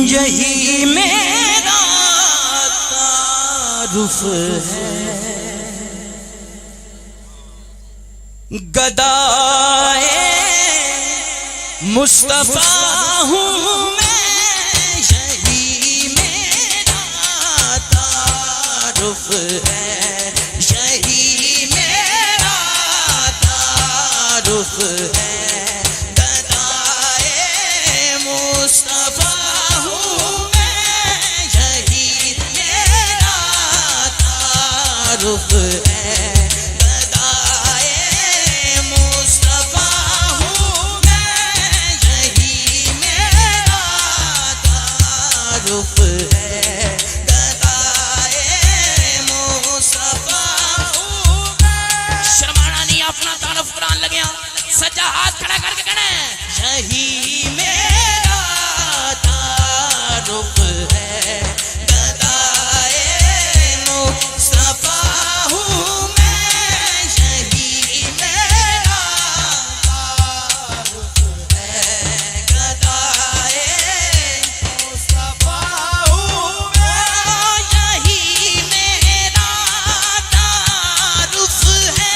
यही मेरा तारुफ है, गदाए मुस्तफा हूँ मैं, यही मेरा तारुफ है, यही मेरा तारुफ है, गदाए मुस्तफा हूँ मैं, यही मेरा तारुफ है। सच्चा हाथ खड़ा करके कहना यही मेरा तारुफ है, गदाए मुस्तफा हूँ मैं, यही मेरा तारुफ है, गदाए मुस्तफा हूँ मैं, यही मेरा तारुफ है,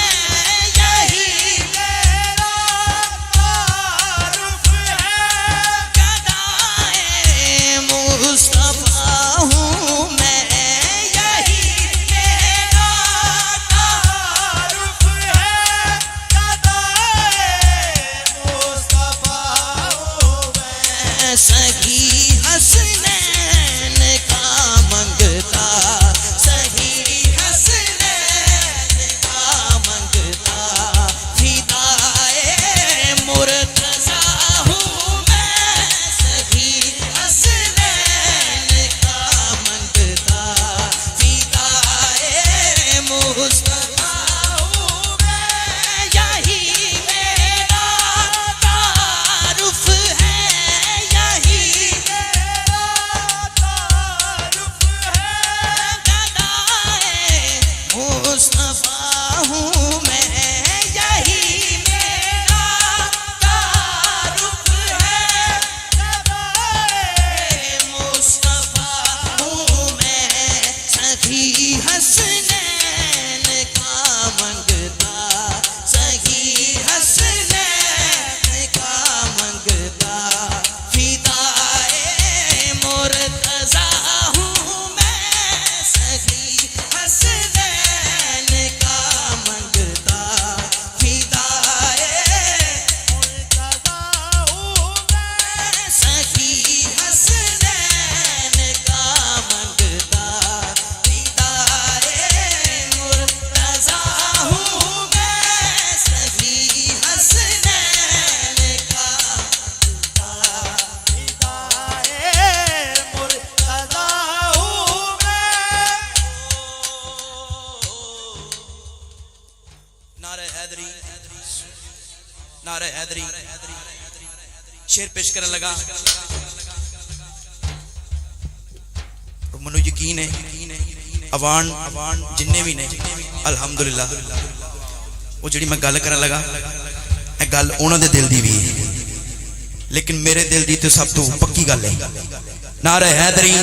सही हसनैन का मंगता, सही हसनैन का मंगता, फिदाए मुर्तज़ा हूँ मैं, सही हसनैन का मंगता, फिदाए मुस्तफा हूँ मैं, यही मेरा तारुफ है, मुस्तफा हूँ मैं, यही मेरा तारुफ है, मुस्तफा हूँ मैं, सही हसनैन का मंगता, सही हसनैन का मंगता, फिदाए मुर्तज़ा हूँ मैं, सही हसनैन का मंगता, फिदाए मुर्तज़ा हूँ मैं, सही हसनैन का मंगता, फिदाए मुर्तज़ा हूँ मैं, सही हसनैन का मंगता, फिदाए मुर्तज़ा हूँ मैं। नारे हैदरी, नारे हैदरी, शेर पेश करने लगा तो मनु यकीन है अवान जिन्ने भी ने अल्हम्दुलिल्लाह वो जिहड़ी मैं गल करन लगा ए गल उन्हां दे दिल दी भी है, लेकिन मेरे दिल दी तो सब तो पक्की गल है। नारे हैदरी,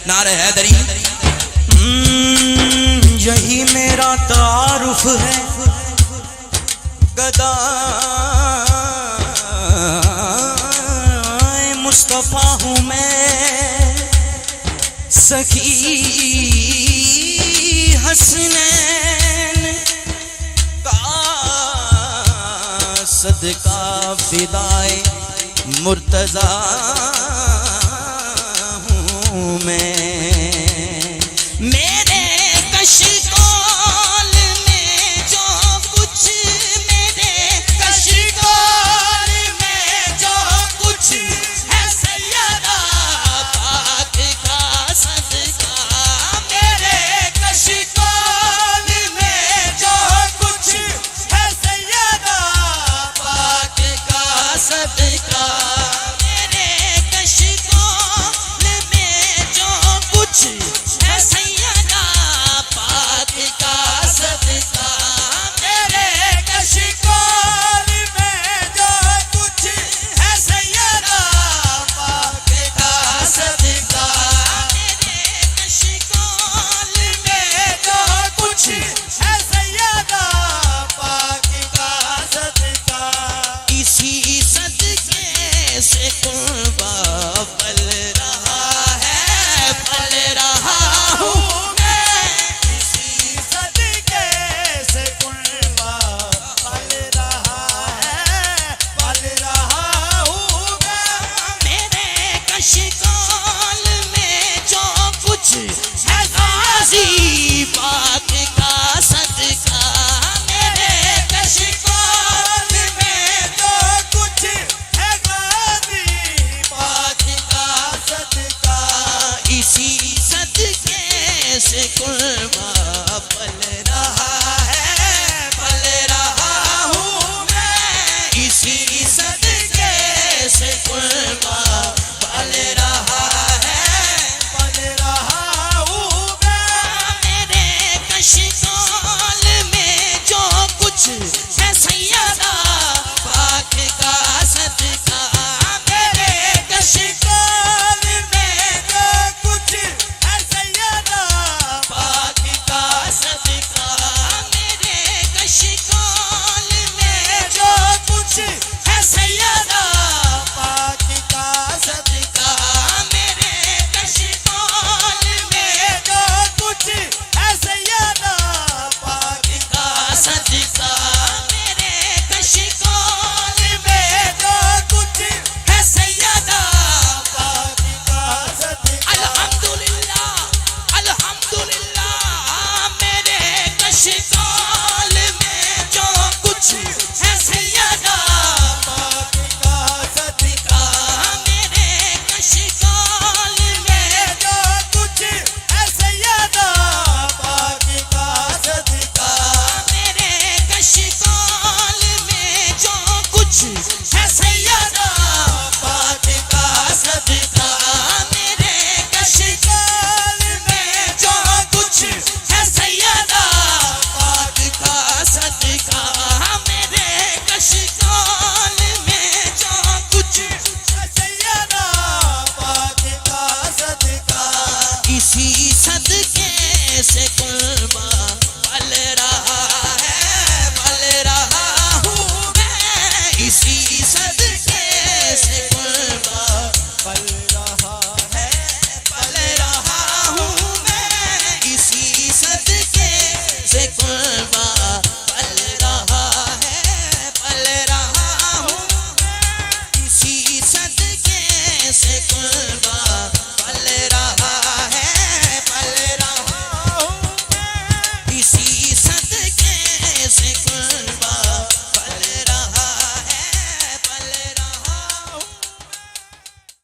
नारे हैदरी, यही मेरा तारुफ है, गदाए मुस्तफा हूँ मैं, सखी हसनैन का सदका, फिदाए मुर्तज़ा हूँ मैं, मेरे कशकोल में जो कुछ, मेरे कशकोल में जो कुछ है, सैयदा पाक का सदका, मेरे कशकोल में जो कुछ है, सैयदा पाक का सदका, मेरे कशकोल में जो कुछ है, सैयदा पाक का सदका, मेरे कशकोल में जो कुछ है, सैयदा इसी सदके से कुर्बा पल रहा हूँ मैं। मेरे कशकोल में जो कुछ है सैयदा पाक का सदका। मेरे कशकोल में जो कुछ है सैयदा पाक का सदका। मेरे कशकोल में जो कुछ है सैयदा पाक का सदका। मेरे कशकोल में जो कुछ है सैयदा पाक का सदका। मेरे कशकोल में जो कुछ है सैयदा पाक का सदका। अल्हम्दुलिल्लाह अल्हम्दुलिल्लाह। मेरे कशकोल में जो कुछ है सैयदा पाक का सदका। मेरे कशकोल में जो कुछ है सैयदा पाक का सदका। मेरे कशकोल में जो कुछ है सैयदा पाक का सदका। मेरे कशकोल में जो कुछ है सैयदा पाक का सदका। मेरे कशकोल में जो कुछ है सैयदा पाक का सदका। इसी सदके से कुर्बा पल रहा हूँ मैं। इसी सदके